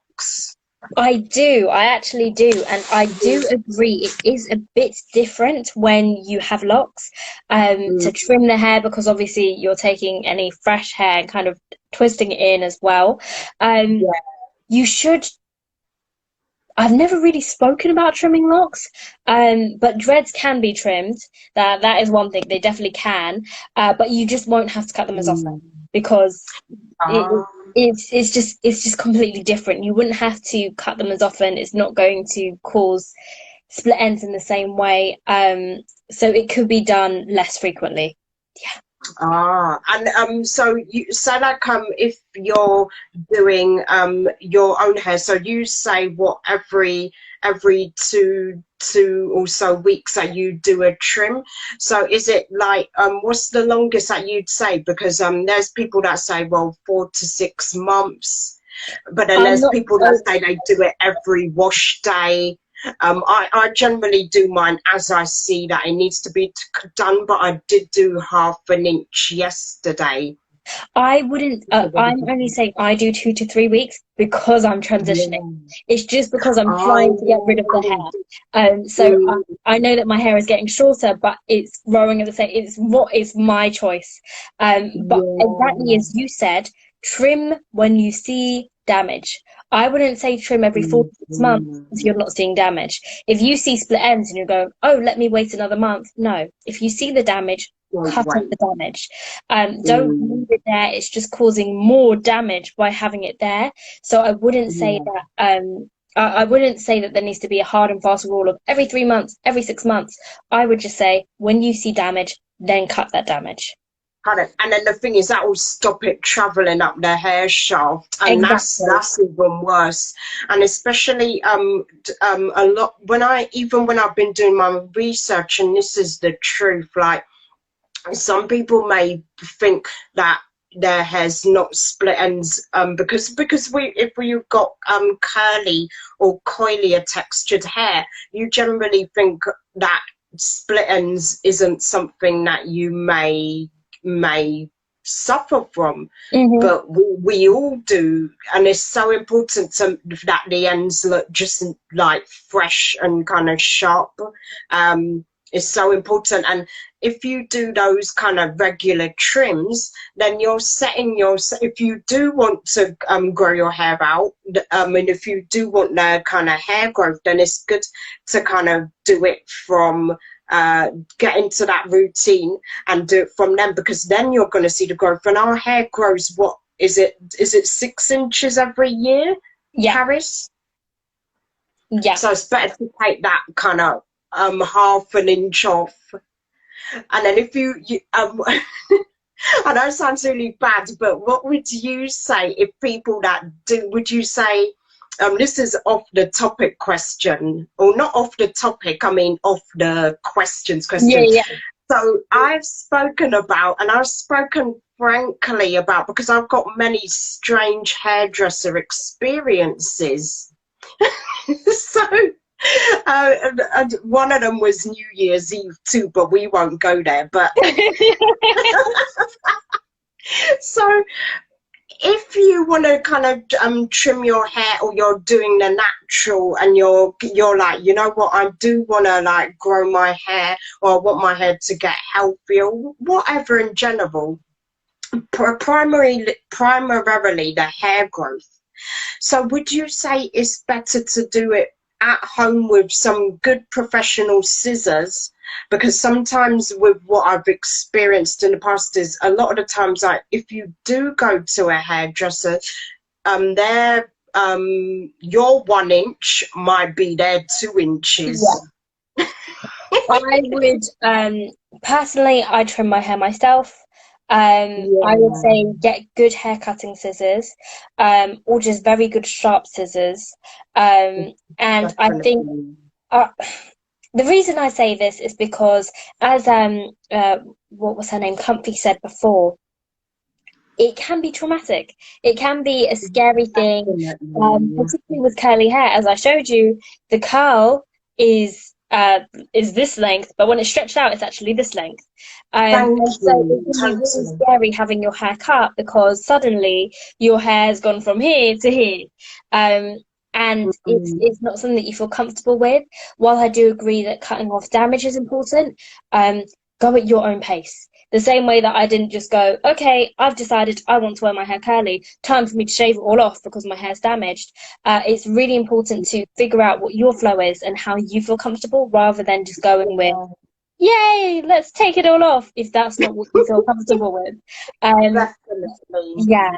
I do, I actually do, and I do agree it is a bit different when you have locks to Mm, trim the hair because obviously you're taking any fresh hair and kind of twisting it in as well. Um, yeah. you should I've never really spoken about trimming locks, but dreads can be trimmed. That is one thing they definitely can, but you just won't have to cut them as often Mm. because it, Ah, it's just completely different. You wouldn't have to cut them as often. It's not going to cause split ends in the same way, so it could be done less frequently. Yeah. and so you so like if you're doing your own hair, so you say what every two or so weeks that you do a trim. So is it like what's the longest that you'd say? Because there's people that say, well, 4 to 6 months, but then I'm there's not. people that say they do it every wash day. I generally do mine as I see that it needs to be done, but I did do 1/2 inch yesterday. I wouldn't, I'm only saying I do 2 to 3 weeks because I'm transitioning. Yeah. It's just because I'm trying to get rid of the Oh, hair. So I know that my hair is getting shorter, but it's growing at the same, it's what is my choice. But exactly yeah. as you said, trim when you see damage. I wouldn't say trim every 4 to 6 months if you're not seeing damage. If you see split ends and you're going, oh, let me wait another month. No, if you see the damage, Don't cut off wait. the damage. Don't leave it there. It's just causing more damage by having it there. So I wouldn't say Yeah. that I wouldn't say that there needs to be a hard and fast rule of every 3 months, every 6 months. I would just say when you see damage, then cut that damage. Kind of, and then the thing is that will stop it traveling up the hair shaft, and Exactly. that's even worse. And especially a lot when when I've been doing my research, and this is the truth, like some people may think that their hair's not split ends because we if you've got curly or coilier textured hair, you generally think that split ends isn't something that you may suffer from, Hmm. but we all do, and it's so important that the ends look just like fresh and kind of sharp. It's so important, and if you do those kind of regular trims, then you're setting your, if you do want to grow your hair out, and if you do want the kind of hair growth, then it's good to kind of do it from get into that routine and do it from them, because then you're going to see the growth. And our hair grows, what is it 6 inches every year, Yeah. Paris? Yeah. So it's better to take that kind of 1/2 inch off. And then if you I know it sounds really bad, but what would you say if people that do, would you say, this is off the topic question, or not off the topic, I mean off the questions Yeah. question. Yeah. So I've spoken about, and I've spoken frankly about, because I've got many strange hairdresser experiences. So, and one of them was New Year's Eve too, but we won't go there. But so, if you want to kind of trim your hair, or you're doing the natural, and you're like, you know what, I do want to like grow my hair, or I want my hair to get healthy, or whatever in general, primarily the hair growth. So would you say it's better to do it at home with some good professional scissors? Because sometimes with what I've experienced in the past is, a lot of the times, like, if you do go to a hairdresser, their your 1 inch might be their 2 inches. Yeah. I would personally, I trim my hair myself. I would say get good hair cutting scissors, or just very good sharp scissors. And Definitely. I think the reason I say this is because, as what was her name, Comfy, said before, it can be traumatic. It can be a scary thing, particularly with curly hair. As I showed you, the curl is this length, but when it's stretched out, it's actually this length. And so it can be really scary having your hair cut, because suddenly your hair's gone from here to here. And it's not something that you feel comfortable with. While I do agree that cutting off damage is important, go at your own pace. The same way that I didn't just go, okay, I've decided I want to wear my hair curly, time for me to shave it all off because my hair's damaged. It's really important to figure out what your flow is and how you feel comfortable, rather than just going with, yay, let's take it all off, if that's not what you feel comfortable with. Definitely. Yeah.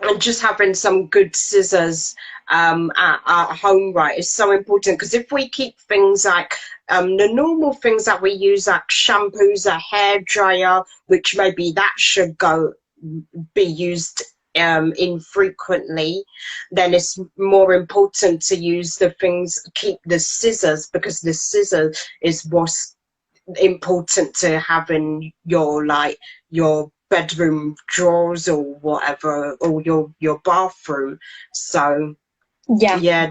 And just having some good scissors at home, right, is so important. Because if we keep things like the normal things that we use, like shampoos, a hair dryer, which maybe that should be used infrequently, then it's more important to use the things, keep the scissors, because the scissor is what's important to have in your bedroom drawers or whatever, or your bathroom. So yeah,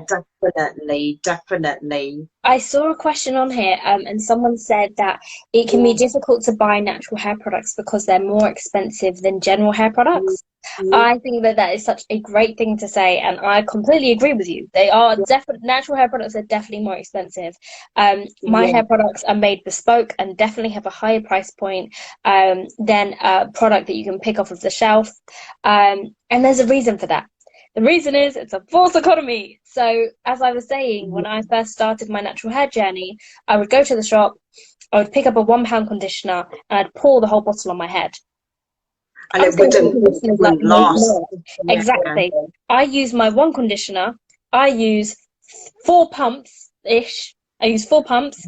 definitely. I saw a question on here, and someone said that it can be difficult to buy natural hair products because they're more expensive than general hair products. I think that is such a great thing to say, and I completely agree with you. They are natural hair products are definitely more expensive. My hair products are made bespoke and definitely have a higher price point than a product that you can pick off of the shelf. And there's a reason for that. The reason is it's a false economy. So, as I was saying, when I first started my natural hair journey, I would go to the shop, I would pick up a £1 conditioner, and I'd pour the whole bottle on my head. And it wouldn't last. Exactly. I use my one conditioner. I use 4 pumps-ish. I use 4 pumps,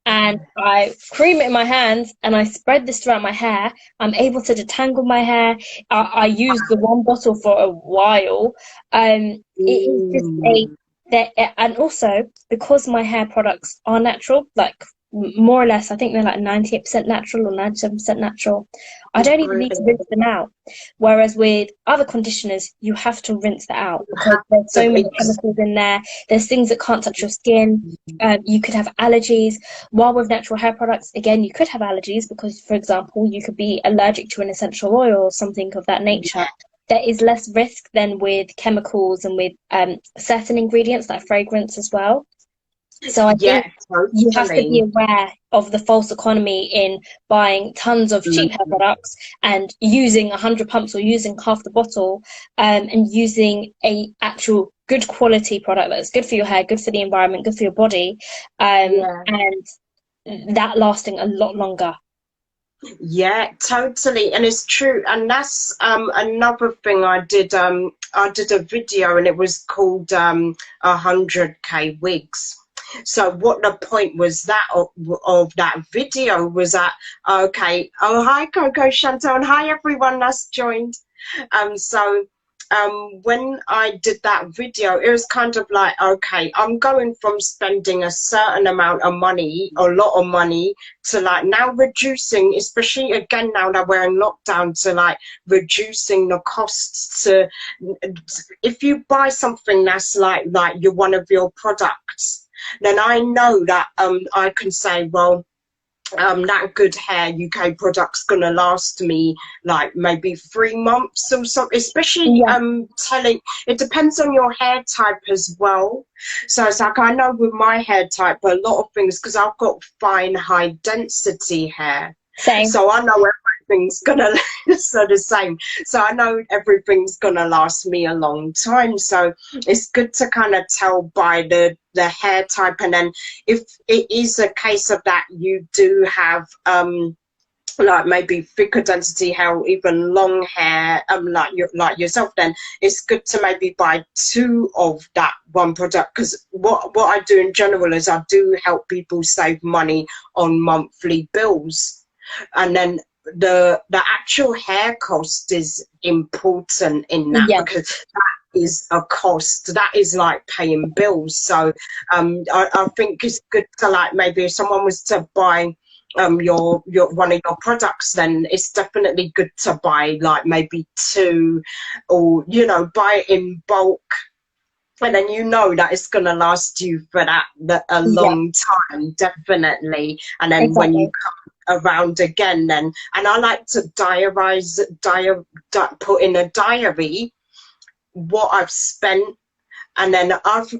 and I cream it in my hands, and I spread this throughout my hair. I'm able to detangle my hair. I use the one bottle for a while. It is just and also, because my hair products are natural, like more or less, I think they're like 98% natural or 97% natural. I don't even need to rinse them out. Whereas with other conditioners, you have to rinse that out because there's so many chemicals in there. There's things that can't touch your skin. You could have allergies. While with natural hair products, again, you could have allergies because, for example, you could be allergic to an essential oil or something of that nature. There is less risk than with chemicals and with certain ingredients like fragrance as well. So I think you have to be aware of the false economy in buying tons of cheap hair products and using 100 pumps or using half the bottle, and using a actual good quality product that's good for your hair, good for the environment, good for your body, and that lasting a lot longer. Yeah, totally. And it's true. And that's another thing I did a video, and it was called 100K wigs. So what the point was that of that video was that, okay, oh hi Coco, Chantal, and hi everyone that's joined. So when I did that video, it was kind of like, okay, I'm going from spending a certain amount of money, a lot of money, to like now reducing, especially again now that we're in lockdown, to like reducing the costs. To if you buy something that's like you're one of your products, then I know that I can say, well, that Good Hair UK product's gonna last me like maybe 3 months or so, especially Yeah. telling, it depends on your hair type as well. So it's like, I know with my hair type a lot of things, because I've got fine high density hair, Same. so I know everything's gonna so the same, so I know everything's gonna last me a long time. So it's good to kind of tell by the hair type. And then if it is a case of that you do have like maybe thicker density hair, or even long hair, like yourself, then it's good to maybe buy two of that one product. Because what I do in general is I do help people save money on monthly bills. And then the actual hair cost is important in that, Yeah. because that is a cost, that is like paying bills. So I think it's good to, like, maybe if someone was to buy your one of your products, then it's definitely good to buy like maybe two, or buy it in bulk, and then you know that it's going to last you for a Yeah. long time, definitely. And then when you Exactly. come around again, then, and I like to put in a diary what I've spent. And then I've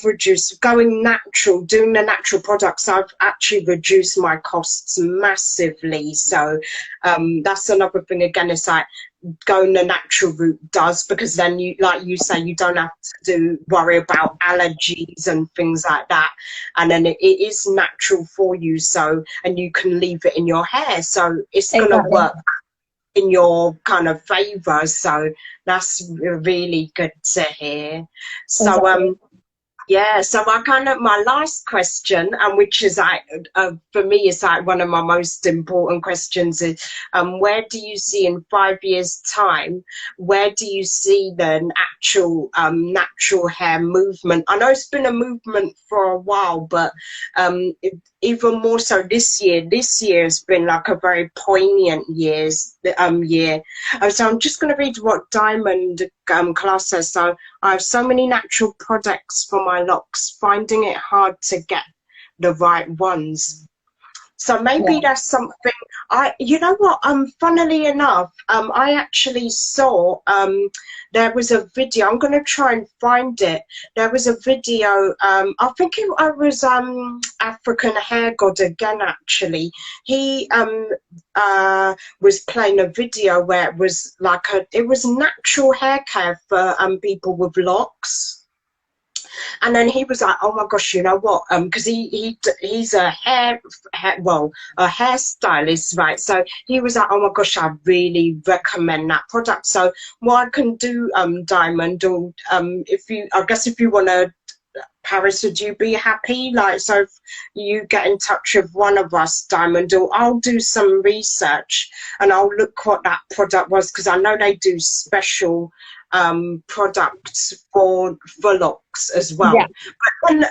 reduced, going natural, doing the natural products. I've actually reduced my costs massively. So that's another thing. Again, it's like going the natural route does, because then you, like you say, you don't have to worry about allergies and things like that. And then it is natural for you. So, and you can leave it in your hair. So it's going to Exactly. work in your kind of favor. So that's really good to hear. So Exactly. yeah, so my last question, and which is like for me is like one of my most important questions, is where do you see in 5 years time, where do you see the actual natural hair movement? I know it's been a movement for a while, but even more so this year has been like a very poignant year. So I'm just going to read what Diamond class says. So, I have so many natural products for my locks, finding it hard to get the right ones. So maybe Yeah. that's something. You know what, funnily enough, I actually saw, there was a video, I'm going to try and find it. There was a video, I think I was African Hair God again, actually. He was playing a video where it was like it was natural hair care for people with locks. And then he was like, "Oh my gosh, you know what? Because he's a a hairstylist, right? So he was like, "Oh my gosh, I really recommend that product." So what I can do, Diamond, or I guess if you want to, Paris, would you be happy? Like, so if you get in touch with one of us, Diamond, or I'll do some research and I'll look what that product was, because I know they do special products for locks as Yeah. well. But then,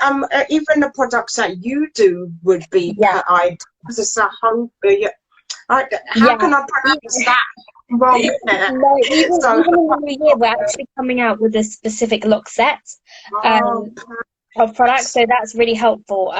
even the products that you do would be Yeah. because it's a whole. How Yeah. can I pronounce that wrong? No, So, even in the new year, we're actually coming out with a specific lock set oh, um, of products, so that's really helpful.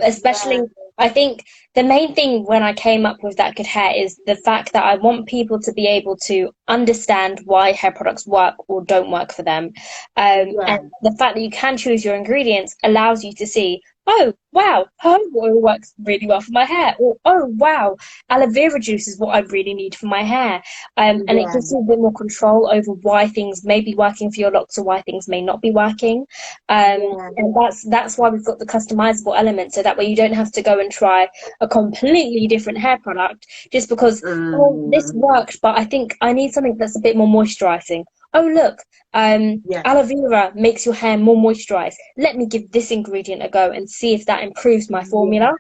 Especially, yeah, I think the main thing when I came up with That Good Hair is the fact that I want people to be able to understand why hair products work or don't work for them. yeah, And the fact that you can choose your ingredients allows you to see, oh, wow, palm oil works really well for my hair. Or, oh, wow, aloe vera juice is what I really need for my hair. And it yeah, gives you a bit more control over why things may be working for your locks or why things may not be working. yeah. And that's why we've got the customizable element, so that way you don't have to go and try a completely different hair product just because, oh, this Mm, worked, but I think I need something that's a bit more moisturizing. Oh, look, yeah, aloe vera makes your hair more moisturized. Let me give this ingredient a go and see if that improves my yeah. formula.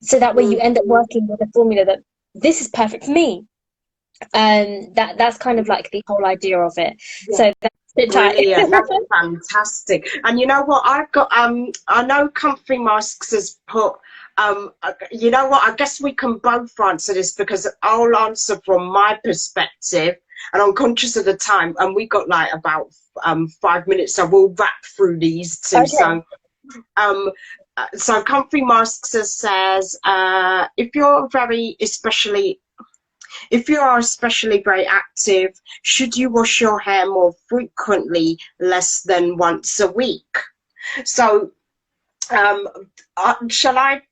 So that way you Mm, end up working with a formula that this is perfect for me. That's kind of like the whole idea of it. Yeah. So that's it tight. Brilliant. That's fantastic. And you know what? I've got I know Comfy Masks has put you know what? I guess we can both answer this because I'll answer from my perspective and I'm conscious of the time and we got like about 5 minutes, so we'll wrap through these two. Okay. Um so Comfy Masks says if you're very especially if you are especially very active, should you wash your hair more frequently, less than once a week? So, um, shall I?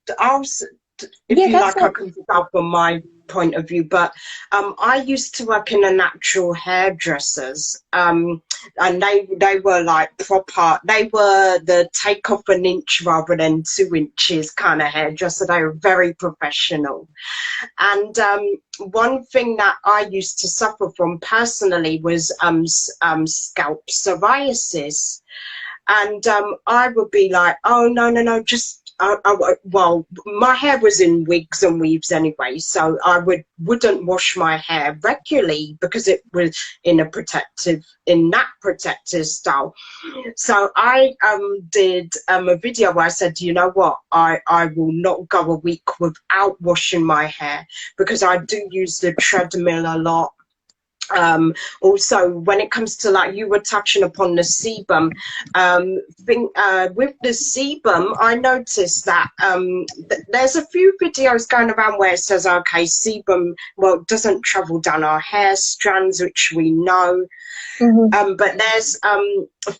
If Yeah, you that's like, I it. can start from my point of view. But I used to work in a natural hairdressers, and they were like proper. They were the take off an inch rather than 2 inches kind of hairdresser. They were very professional. And one thing that I used to suffer from personally was scalp psoriasis. And I would be like, oh, no, no, no, just, well, my hair was in wigs and weaves anyway, so I wouldn't wash my hair regularly because it was in that protective style. So I did a video where I said, you know what, I will not go a week without washing my hair because I do use the treadmill a lot. Also, when it comes to, like you were touching upon the sebum with the sebum, I noticed that there's a few videos going around where it says, okay, sebum, well, doesn't travel down our hair strands, which we know. Hmm. But there's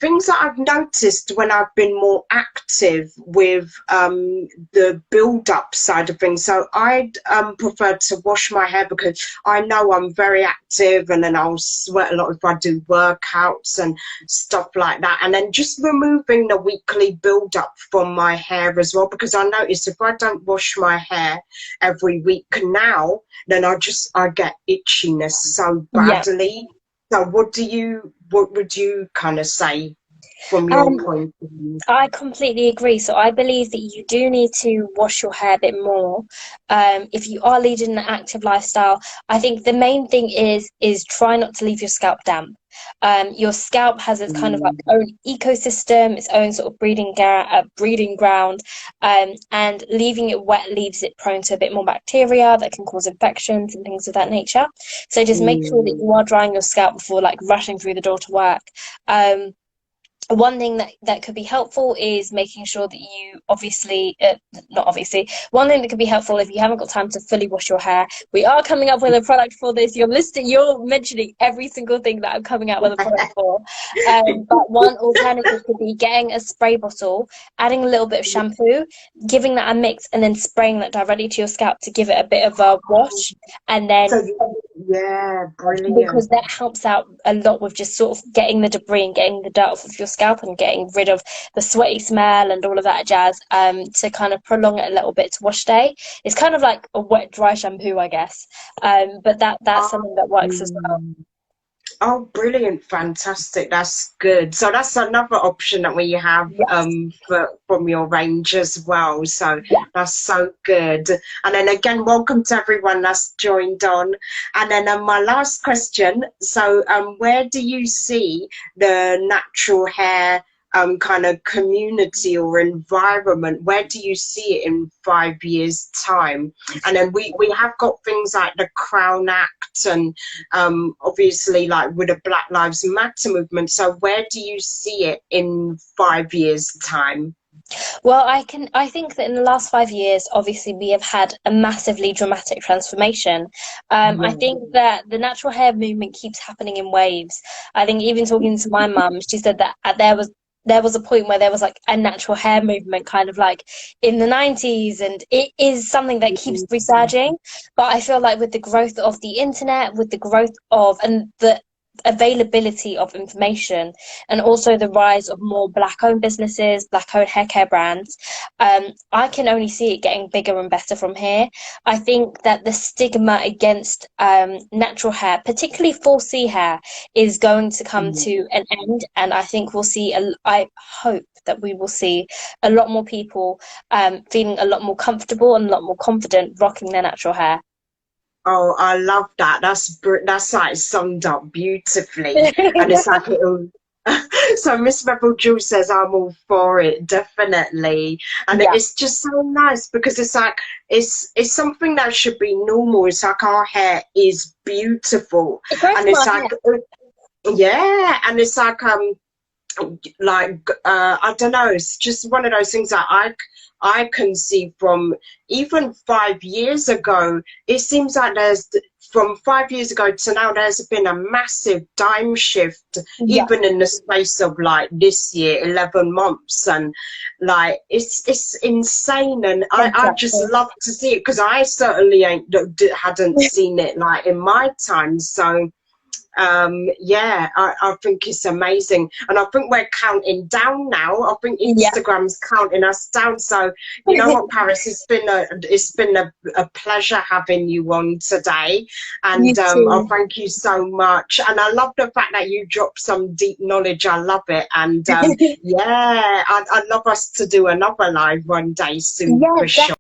things that I've noticed when I've been more active with the build-up side of things. So I'd prefer to wash my hair because I know I'm very active and then I'll sweat a lot if I do workouts and stuff like that. And then just removing the weekly build-up from my hair as well, because I notice if I don't wash my hair every week now, then I get itchiness so Yeah. badly. So what would you kind of say from your Um, point of view? I completely agree. So I believe that you do need to wash your hair a bit more. If you are leading an active lifestyle, I think the main thing is try not to leave your scalp damp. Your scalp has its kind of like Mm, own ecosystem, its own sort of breeding ground, and leaving it wet leaves it prone to a bit more bacteria that can cause infections and things of that nature. So just make sure that mm, you are drying your scalp before like rushing through the door to work. Um, One thing that could be helpful is making sure that you obviously not obviously one thing that could be helpful if you haven't got time to fully wash your hair, we are coming up with a product for this. You're mentioning every single thing that I'm coming out with a product for, but one alternative could be getting a spray bottle, adding a little bit of shampoo, giving that a mix, and then spraying that directly to your scalp to give it a bit of a wash. And then, So yeah, because brilliant. that helps out a lot with just sort of getting the debris and getting the dirt off of your scalp and getting rid of the sweaty smell and all of that jazz, to kind of prolong it a little bit to wash day. It's kind of like a wet dry shampoo, I guess, but that's something that works as well. Um, Oh, brilliant, fantastic. That's good. So that's another option that we have Yes. from your range as well. So Yeah. that's so good. And then again, welcome to everyone that's joined on. And then my last question. So where do you see the natural hair kind of community or environment? Where do you see it in 5 years' time? And then we have got things like the Crown Act and obviously like with the Black Lives Matter movement. So where do you see it in 5 years' time? Well, I think that in the last 5 years, obviously, we have had a massively dramatic transformation. I Yeah. think that the natural hair movement keeps happening in waves. I think even talking to my mum, she said that there was a point where there was like a natural hair movement kind of like in the 90s, and it is something that keeps resurging. But I feel like with the growth of the internet, with the growth of and the availability of information, and also the rise of more black owned businesses, black owned hair care brands, I can only see it getting bigger and better from here. I think that the stigma against natural hair, particularly 4C hair, is going to come to an end, and I think we'll see I hope that we will see a lot more people feeling a lot more comfortable and a lot more confident rocking their natural hair. Oh, I love that. That's like summed up beautifully, and it's like it'll. So Miss Rebel Jules says I'm all for it, definitely, and Yeah, it's just so nice because it's like it's something that should be normal. It's like our hair is beautiful, it grows and from it's our like hair. yeah, and it's like I don't know, it's just one of those things that I can see from even 5 years ago. It seems like there's from 5 years ago to now there's been a massive dime shift, Yeah, even in the space of like this year, 11 months, and like it's insane, and I just exactly. love to see it because I certainly ain't hadn't seen it like in my time. So yeah, I think it's amazing, and I think we're counting down now. I think Yeah. Instagram's counting us down. So you know what, Paris, it's been a pleasure having you on today, You and I too. thank you so much. And I love the fact that you dropped some deep knowledge. I love it, and yeah, I'd love us to do another live one day soon Yeah, for sure.